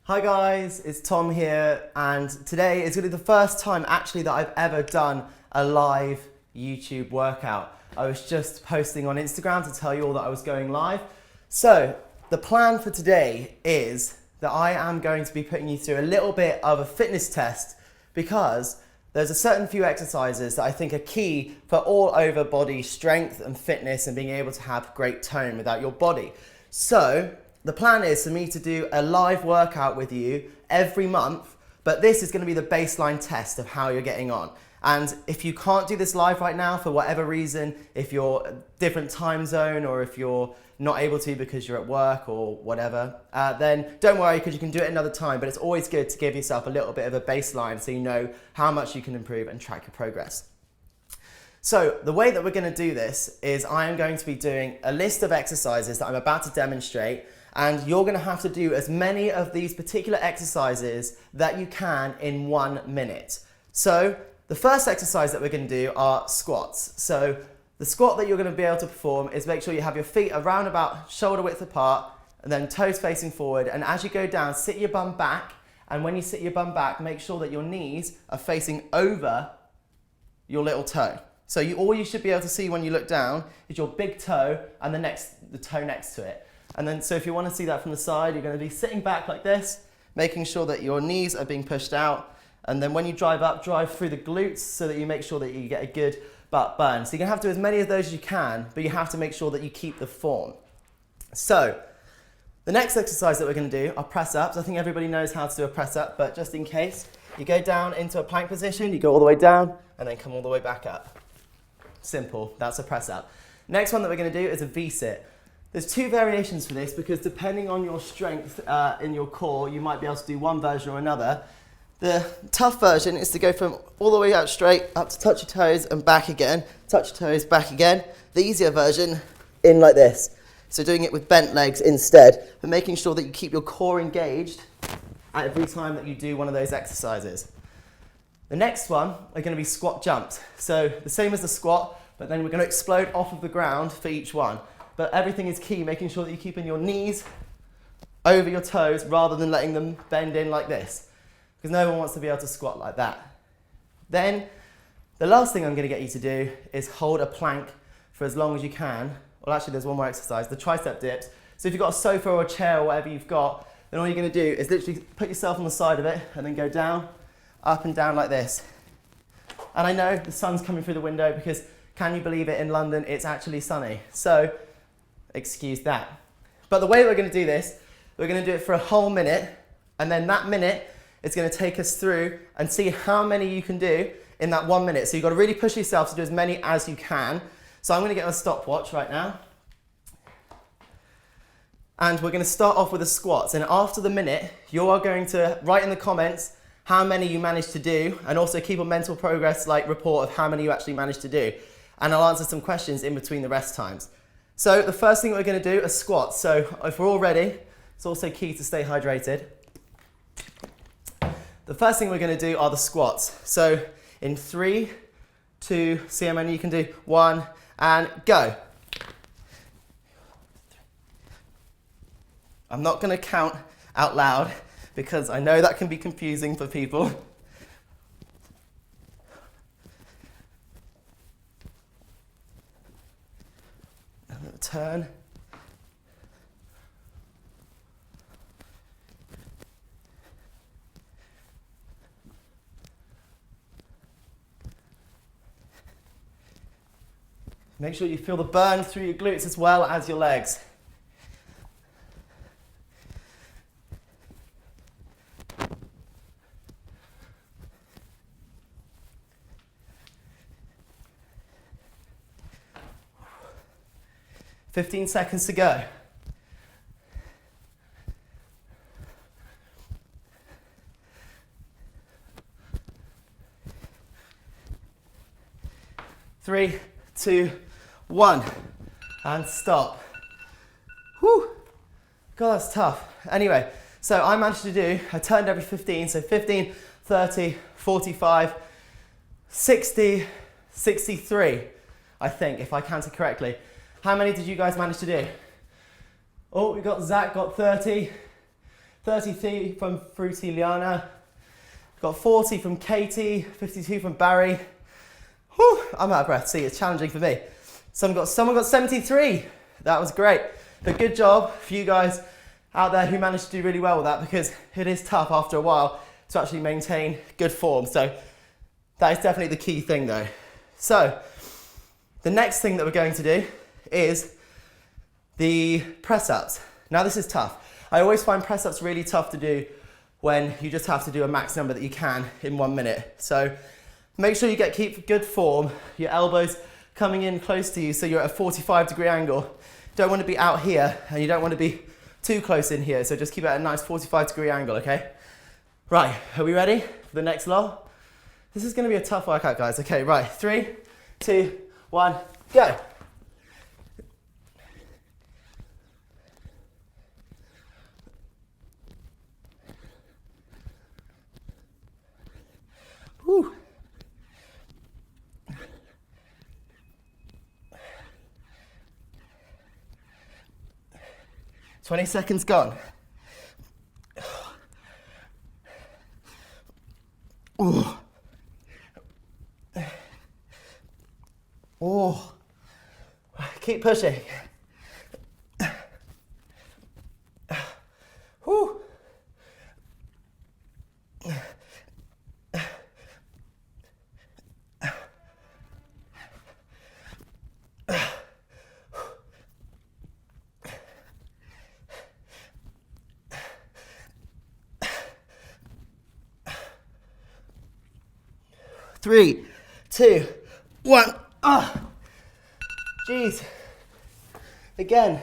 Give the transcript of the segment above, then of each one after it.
Hi guys, it's Tom here, and today is going to be the first time actually that I've ever done a live YouTube workout. I was just posting on Instagram to tell you all that I was going live. So the plan for today is that I am going to be putting you through a little bit of a fitness test because there's a certain few exercises that I think are key for all over body strength and fitness and being able to have great tone without your body. So the plan is for me to do a live workout with you every month, but this is going to be the baseline test of how you're getting on. And if you can't do this live right now for whatever reason, if you're a different time zone or if you're not able to because you're at work or whatever, then don't worry because you can do it another time, but it's always good to give yourself a little bit of a baseline so you know how much you can improve and track your progress. So the way that we're going to do this is I am going to be doing a list of exercises that I'm about to demonstrate, and you're going to have to do as many of these particular exercises that you can in 1 minute. So the first exercise that we're going to do are squats. So the squat that you're going to be able to perform is make sure you have your feet around about shoulder width apart and then toes facing forward. And as you go down, sit your bum back. And when you sit your bum back, make sure that your knees are facing over your little toe. So all you should be able to see when you look down is your big toe and the toe next to it. And then, so if you want to see that from the side, you're going to be sitting back like this, making sure that your knees are being pushed out. And then when you drive up, drive through the glutes so that you make sure that you get a good butt burn. So you're going to have to do as many of those as you can, but you have to make sure that you keep the form. So the next exercise that we're going to do are press ups. I think everybody knows how to do a press up, but just in case, you go down into a plank position, you go all the way down and then come all the way back up. Simple, that's a press up. Next one that we're going to do is a V-sit. There's two variations for this because depending on your strength in your core, you might be able to do one version or another. The tough version is to go from all the way out straight, up to touch your toes and back again, touch your toes, back again. The easier version, in like this. So doing it with bent legs instead, but making sure that you keep your core engaged every time that you do one of those exercises. The next one are going to be squat jumps. So the same as the squat, but then we're going to explode off of the ground for each one. But everything is key, making sure that you're keeping your knees over your toes rather than letting them bend in like this. Because no one wants to be able to squat like that. Then, the last thing I'm going to get you to do is hold a plank for as long as you can. Well, actually, there's one more exercise, the tricep dips. So if you've got a sofa or a chair or whatever you've got, then all you're going to do is literally put yourself on the side of it and then go down, up and down like this. And I know the sun's coming through the window because, can you believe it, in London it's actually sunny. So, excuse that. But the way we're going to do this, we're going to do it for a whole minute, and then that minute is going to take us through and see how many you can do in that 1 minute. So you've got to really push yourself to do as many as you can. So I'm going to get a stopwatch right now. And we're going to start off with the squats. And after the minute, you are going to write in the comments how many you managed to do, and also keep a mental progress report of how many you actually managed to do. And I'll answer some questions in between the rest times. So the first thing we're going to do are squats. So if we're all ready, it's also key to stay hydrated. The first thing we're going to do are the squats. So in 3, 2, see how many you can do, 1, and go. I'm not going to count out loud because I know that can be confusing for people. Turn. Make sure you feel the burn through your glutes as well as your legs. "15 seconds to go. Three, 2, 1, and stop. Whew. God, that's tough. Anyway, so I managed to do, I turned every 15, so 15, 30, 45, 60, 63, I think, if I counted correctly. How many did you guys manage to do? Oh, we got Zach got 30, 33 from Fruity Liana. Got 40 from Katie, 52 from Barry. Whew, I'm out of breath. See, it's challenging for me. Someone got 73. That was great. But good job for you guys out there who managed to do really well with that, because it is tough after a while to actually maintain good form. So that is definitely the key thing though. So the next thing that we're going to do is the press ups. Now this is tough. I always find press ups really tough to do when you just have to do a max number that you can in 1 minute. So make sure you keep good form, your elbows coming in close to you so you're at a 45-degree angle. Don't want to be out here and you don't want to be too close in here, so just keep it at a nice 45-degree angle, okay? Right, are we ready for the next lot? This is going to be a tough workout, guys. Okay, right, 3, 2, 1, go. Whew. 20 seconds gone. Oh. Oh. Keep pushing. Whew. Three, 2, 1. Jeez. Again,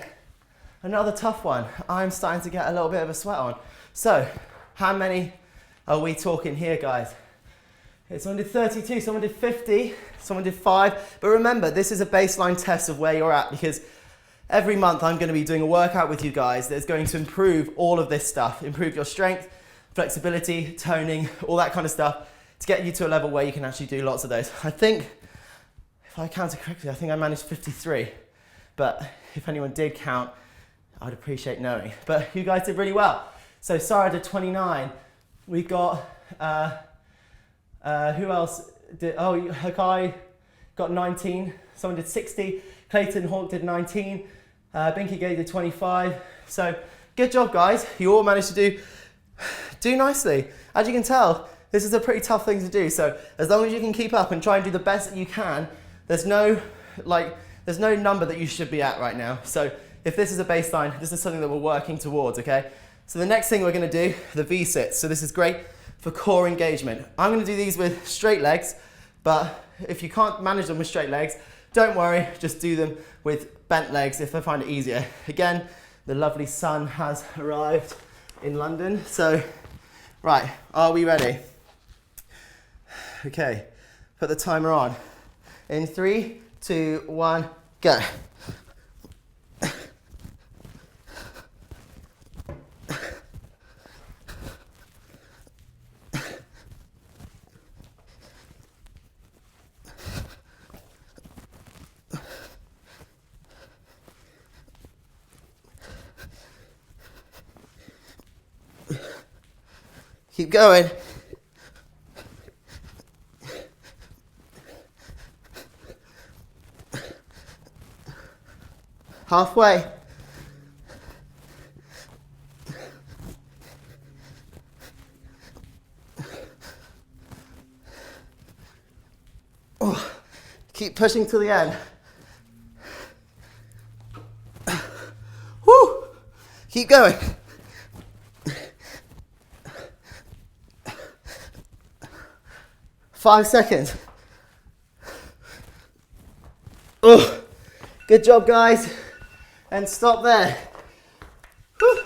another tough one. I'm starting to get a little bit of a sweat on. So, how many are we talking here, guys? Okay, someone did 32, someone did 50, someone did 5. But remember, this is a baseline test of where you're at, because every month I'm going to be doing a workout with you guys that's going to improve all of this stuff, improve your strength, flexibility, toning, all that kind of stuff, to get you to a level where you can actually do lots of those. I think, if I counted correctly, I think I managed 53. But if anyone did count, I'd appreciate knowing. But you guys did really well. So Sarah did 29. We got, who else did, oh, Hakai got 19. Someone did 60. Clayton Hawk did 19. Binky Gay did 25. So good job, guys. You all managed to do nicely. As you can tell, this is a pretty tough thing to do, so as long as you can keep up and try and do the best that you can, there's no number that you should be at right now. So if this is a baseline, this is something that we're working towards, okay? So the next thing we're gonna do, the V-sits. So this is great for core engagement. I'm gonna do these with straight legs, but if you can't manage them with straight legs, don't worry, just do them with bent legs if I find it easier. Again, the lovely sun has arrived in London, so right, are we ready? Okay, put the timer on. In 3, 2, 1, go. Keep going. Halfway. Oh, keep pushing to the end. Woo! Keep going. Five seconds. Oh, good job, guys. And stop there. Whew.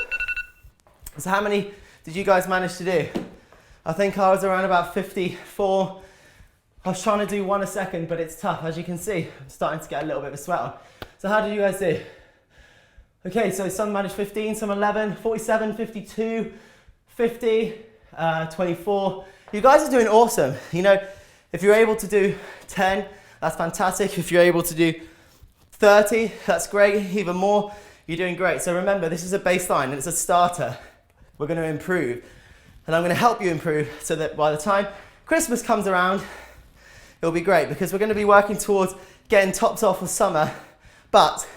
So how many did you guys manage to do? I think I was around about 54. I was trying to do 1 a second, but it's tough. As you can see, I'm starting to get a little bit of a sweat on. So how did you guys do? Okay, so some managed 15, some 11, 47, 52, 50, 24. You guys are doing awesome. You know, if you're able to do 10, that's fantastic. If you're able to do 30, that's great. Even more, you're doing great. So remember, this is a baseline and it's a starter. we're going to improve. And I'm going to help you improve so that by the time Christmas comes around, it'll be great, because we're going to be working towards getting topped off for summer, but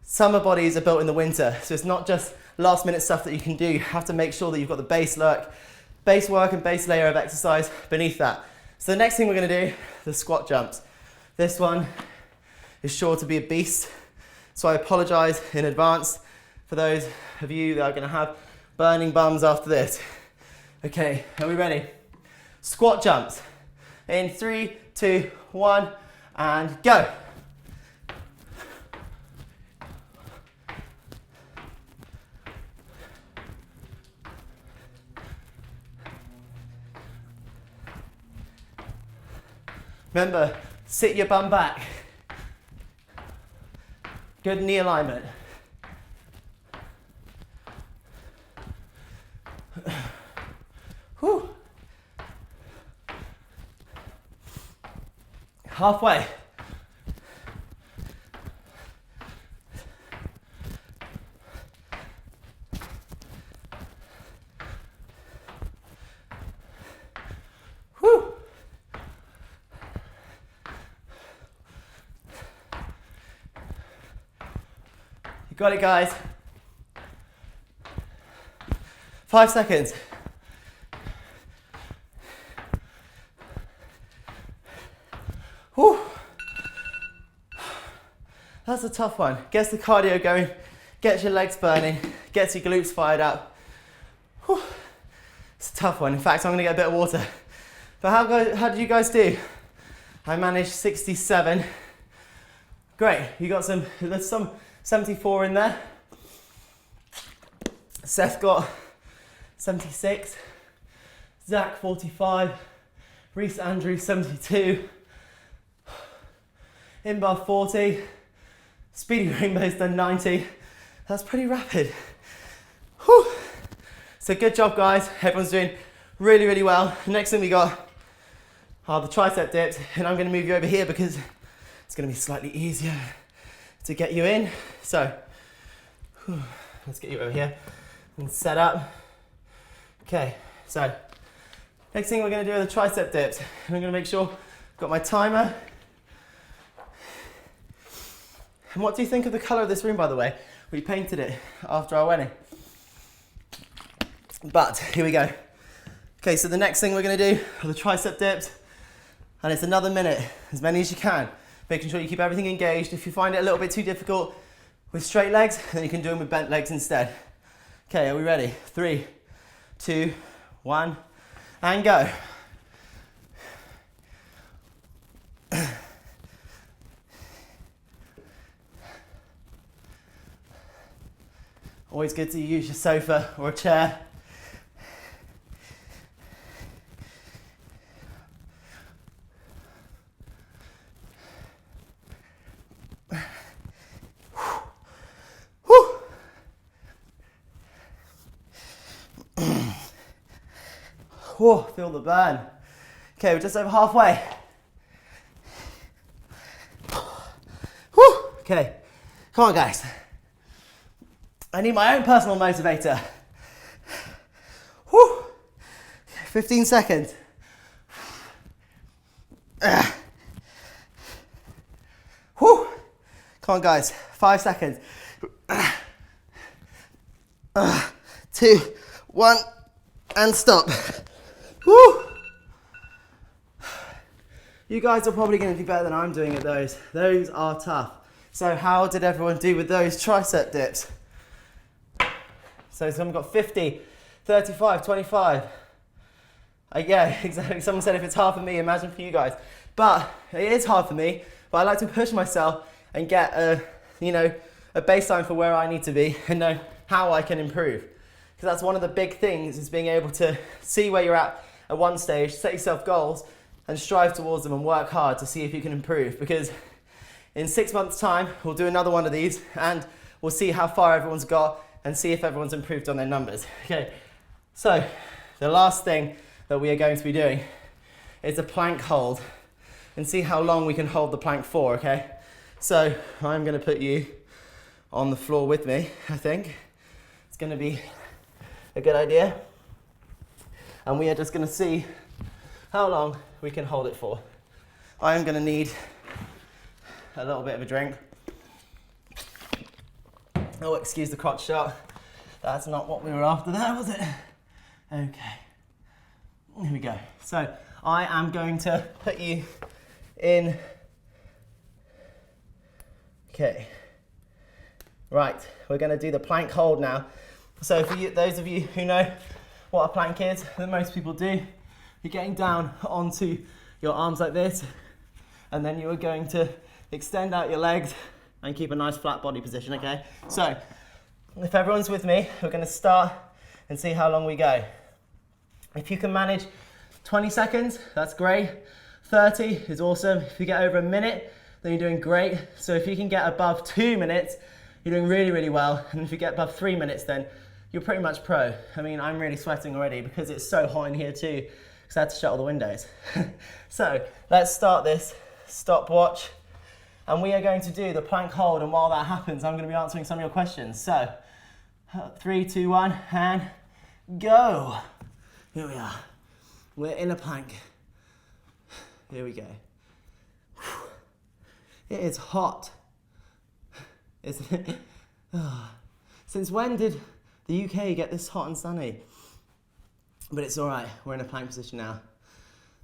summer bodies are built in the winter. So it's not just last minute stuff that you can do. You have to make sure that you've got the base work and base layer of exercise beneath that. So the next thing we're going to do, the squat jumps. This one is sure to be a beast. So I apologize in advance for those of you that are going to have burning bums after this. Okay, are we ready? Squat jumps. In 3, 2, 1, and go. Remember, sit your bum back. Good knee alignment. Whew. Halfway. Whew. You got it, guys. 5 seconds. Whew. That's a tough one. Gets the cardio going, gets your legs burning, gets your glutes fired up. Whew. It's a tough one. In fact, I'm going to get a bit of water. But how did you guys do? I managed 67. Great. You got there's some 74 in there. Seth got 76. Zach 45. Reese Andrews 72. Inbar 40. Speedy Rainbow's done 90. That's pretty rapid. Whew. So good job, guys. Everyone's doing really, really well. Next thing we got are the tricep dips, and I'm going to move you over here because it's going to be slightly easier to get you in. So let's get you over here and set up. Okay, so next thing we're going to do are the tricep dips. I'm going to make sure I've got my timer. And what do you think of the colour of this room, by the way? We painted it after our wedding. But here we go. Okay, so the next thing we're going to do are the tricep dips, and it's another minute, as many as you can, making sure you keep everything engaged. If you find it a little bit too difficult with straight legs, then you can do them with bent legs instead. Okay, are we ready? 3, 2, 1, and go. Always good to use your sofa or a chair. Whoa, feel the burn. Okay, we're just over halfway. Whew. Okay, come on, guys. I need my own personal motivator. Whew. 15 seconds. Whew. Come on, guys. 5 seconds. 2, 1, and stop. Whew. You guys are probably going to do better than I'm doing at those. Those are tough. So how did everyone do with those tricep dips? So someone got 50, 35, 25. Yeah, exactly. Someone said if it's hard for me, imagine for you guys. But it is hard for me, but I like to push myself and get a baseline for where I need to be and know how I can improve. Because that's one of the big things, is being able to see where you're at one stage, set yourself goals and strive towards them and work hard to see if you can improve. Because in 6 months' time, we'll do another one of these and we'll see how far everyone's got and see if everyone's improved on their numbers. Okay, so the last thing that we are going to be doing is a plank hold, and see how long we can hold the plank for, okay? So I'm gonna put you on the floor with me, I think. It's gonna be a good idea. And we are just going to see how long we can hold it for. I am going to need a little bit of a drink. Oh, excuse the crotch shot. That's not what we were after there, was it? Okay. Here we go. So I am going to put you in. Okay. Right, we're going to do the plank hold now. So for you, those of you who know what a plank is, that most people do, you're getting down onto your arms like this, and then you are going to extend out your legs and keep a nice flat body position, okay? So if everyone's with me, we're going to start and see how long we go. If you can manage 20 seconds, that's great. 30 is awesome. If you get over a minute, then you're doing great. So if you can get above 2 minutes, you're doing really, really well. And if you get above 3 minutes, then you're pretty much pro. I mean, I'm really sweating already because it's so hot in here too, because I had to shut all the windows. So let's start this stopwatch. And we are going to do the plank hold. And while that happens, I'm going to be answering some of your questions. So 3, 2, 1, and go. Here we are. We're in a plank. Here we go. It is hot, isn't it? Oh. Since when did the UK get this hot and sunny? But it's all right, we're in a plank position now.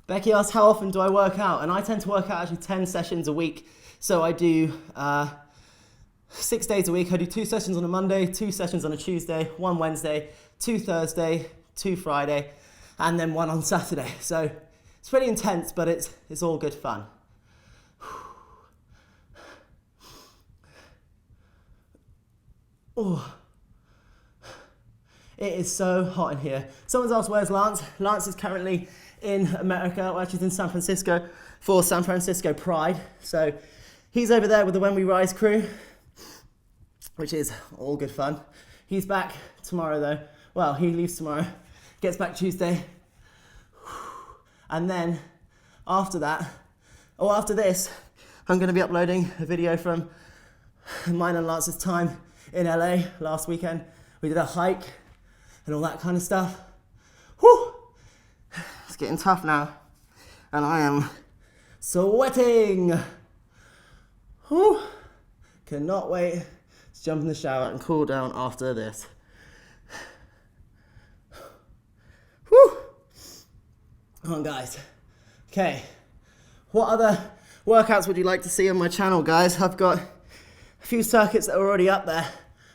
Becky asked, how often do I work out? And I tend to work out actually 10 sessions a week. So I do 6 days a week. I do 2 sessions on a Monday, 2 sessions on a Tuesday, 1 Wednesday, 2 Thursday, 2 Friday, and then 1 on Saturday. So it's pretty intense, but it's all good fun. Oh, it is so hot in here. Someone's asked, where's Lance? Lance is currently in America, well, actually he's in San Francisco for San Francisco Pride. So he's over there with the When We Rise crew, which is all good fun. He's back tomorrow though. Well, he leaves tomorrow, gets back Tuesday. And then after that, or after this, I'm going to be uploading a video from mine and Lance's time in LA last weekend. We did a hike and all that kind of stuff. Whew! It's getting tough now. And I am sweating. Whew! Cannot wait to jump in the shower and cool down after this. Whew! Come on, guys. Okay. What other workouts would you like to see on my channel, guys? I've got a few circuits that are already up there.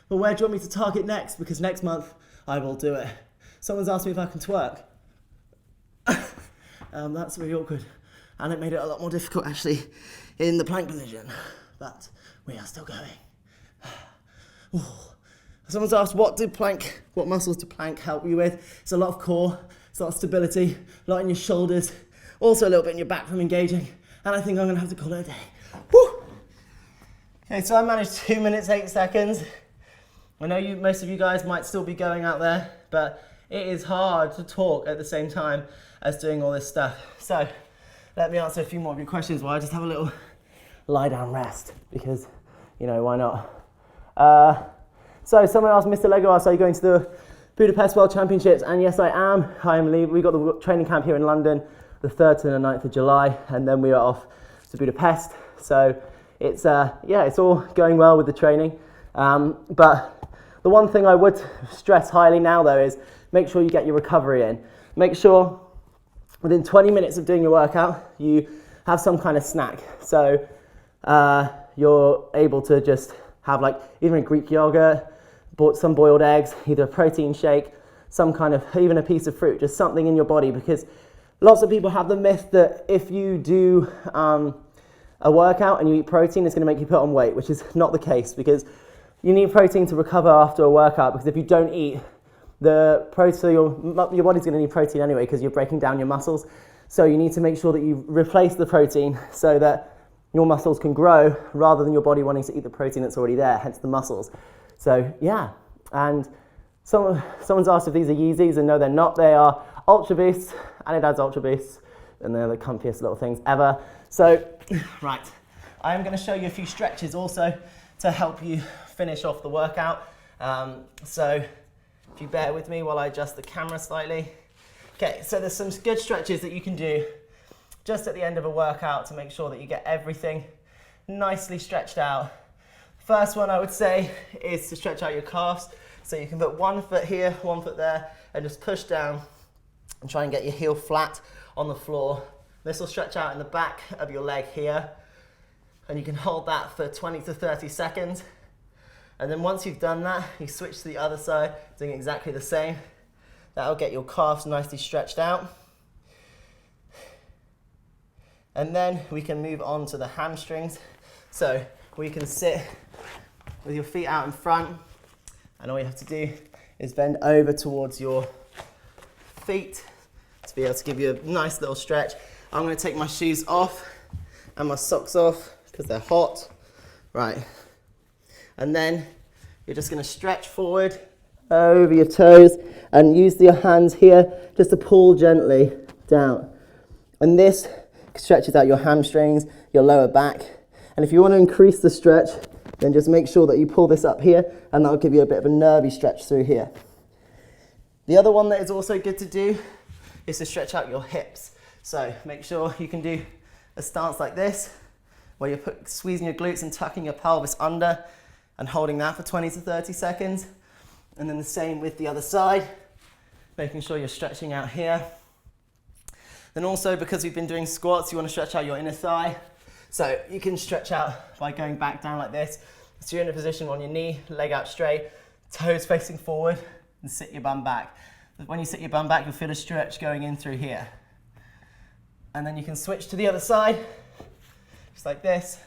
But where do you want me to target next? Because next month I will do it. Someone's asked me if I can twerk. That's really awkward. And it made it a lot more difficult actually in the plank position. But we are still going. Ooh. Someone's asked, what muscles do plank help you with? It's a lot of core, it's a lot of stability, a lot in your shoulders, also a little bit in your back from engaging. And I think I'm gonna have to call it a day. Woo! Okay, so I managed 2 minutes, 8 seconds. I know most of you guys might still be going out there, but it is hard to talk at the same time as doing all this stuff. So let me answer a few more of your questions while I just have a little lie down rest, because, you know, why not? So someone asked, Mr. Lego asked, are you going to the Budapest World Championships? And yes, I am. We got the training camp here in London, the 3rd to the 9th of July, and then we are off to Budapest. So it's all going well with the training. But the one thing I would stress highly now though is make sure you get your recovery in. Make sure within 20 minutes of doing your workout, you have some kind of snack. So you're able to just have like even a Greek yogurt, some boiled eggs, either a protein shake, some kind of, even a piece of fruit, just something in your body, because lots of people have the myth that if you do a workout and you eat protein, it's going to make you put on weight, which is not the case, because you need protein to recover after a workout, because if you don't eat, your body's going to need protein anyway because you're breaking down your muscles. So you need to make sure that you replace the protein so that your muscles can grow rather than your body wanting to eat the protein that's already there, hence the muscles. So yeah, and someone's asked if these are Yeezys, and no, they're not. They are Ultra Boosts, Adidas Ultra Boosts, and they're the comfiest little things ever. So, right, I'm going to show you a few stretches also to help you finish off the workout. So If you bear with me while I adjust the camera slightly. Okay, so there's some good stretches that you can do just at the end of a workout to make sure that you get everything nicely stretched out. First one I would say is to stretch out your calves. So you can put one foot here, one foot there, and just push down and try and get your heel flat on the floor. This will stretch out in the back of your leg here. And you can hold that for 20 to 30 seconds. And then once you've done that, you switch to the other side, doing exactly the same. That'll get your calves nicely stretched out. And then we can move on to the hamstrings. So we can sit with your feet out in front, and all you have to do is bend over towards your feet to be able to give you a nice little stretch. I'm going to take my shoes off and my socks off because they're hot. Right. And then you're just going to stretch forward over your toes and use your hands here just to pull gently down. And this stretches out your hamstrings, your lower back. And if you want to increase the stretch, then just make sure that you pull this up here, and that'll give you a bit of a nervy stretch through here. The other one that is also good to do is to stretch out your hips. So make sure you can do a stance like this, where you're squeezing your glutes and tucking your pelvis under and holding that for 20 to 30 seconds. And then the same with the other side, making sure you're stretching out here. Then also, because we've been doing squats, you want to stretch out your inner thigh. So you can stretch out by going back down like this. So you're in a position on your knee, leg out straight, toes facing forward, and sit your bum back. When you sit your bum back, you'll feel a stretch going in through here. And then you can switch to the other side, just like this,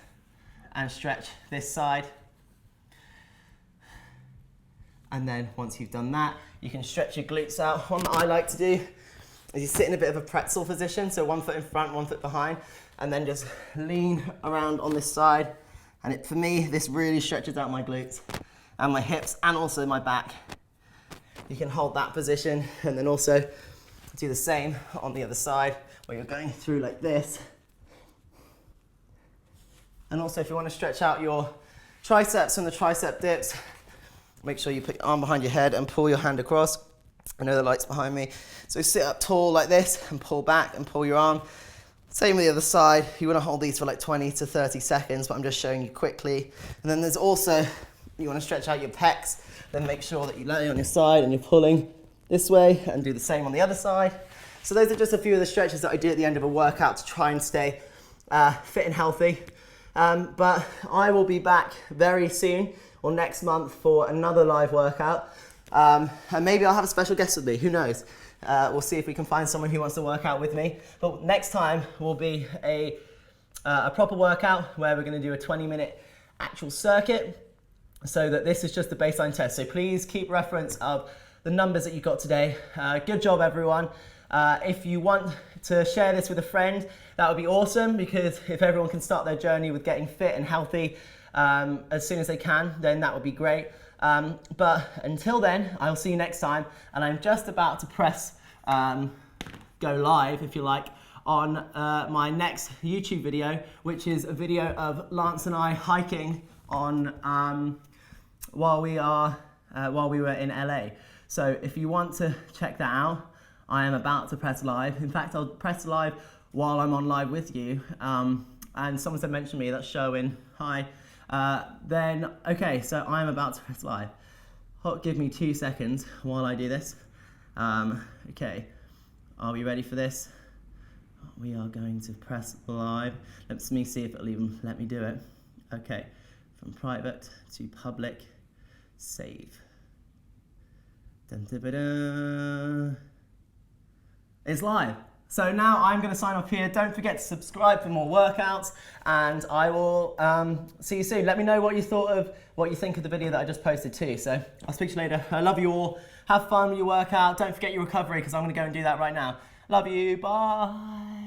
and stretch this side. And then once you've done that, you can stretch your glutes out. One that I like to do is you sit in a bit of a pretzel position, so one foot in front, one foot behind, and then just lean around on this side. And for me, this really stretches out my glutes and my hips and also my back. You can hold that position and then also do the same on the other side, where you're going through like this. And also, if you want to stretch out your triceps and the tricep dips, make sure you put your arm behind your head and pull your hand across. I know the light's behind me. So sit up tall like this and pull back and pull your arm. Same with the other side. You want to hold these for like 20 to 30 seconds, but I'm just showing you quickly. And then there's also, you want to stretch out your pecs, then make sure that you lay on your side and you're pulling this way, and do the same on the other side. So those are just a few of the stretches that I do at the end of a workout to try and stay fit and healthy. But I will be back very soon, or next month, for another live workout. And maybe I'll have a special guest with me, who knows? We'll see if we can find someone who wants to work out with me. But next time will be a proper workout where we're going to do a 20-minute actual circuit, so that this is just the baseline test. So please keep reference of the numbers that you got today. Good job, everyone. If you want to share this with a friend, that would be awesome, because if everyone can start their journey with getting fit and healthy as soon as they can, then that would be great. But until then, I'll see you next time, and I'm just about to press go live, if you like, on my next YouTube video, which is a video of Lance and I hiking on while we were in LA. So if you want to check that out, I am about to press live. In fact, I'll press live while I'm on live with you. And someone said mention me, that's Sherwin. Hi. Then, okay, so I'm about to press live. Give me 2 seconds while I do this. Okay, are we ready for this? We are going to press live. Let me see if it'll even let me do it. Okay, from private to public, save. Dun, dun, dun, dun. It's live. So now I'm going to sign off here. Don't forget to subscribe for more workouts, and I will see you soon. Let me know what you think of the video that I just posted too. So I'll speak to you later. I love you all. Have fun with your workout. Don't forget your recovery, because I'm going to go and do that right now. Love you. Bye.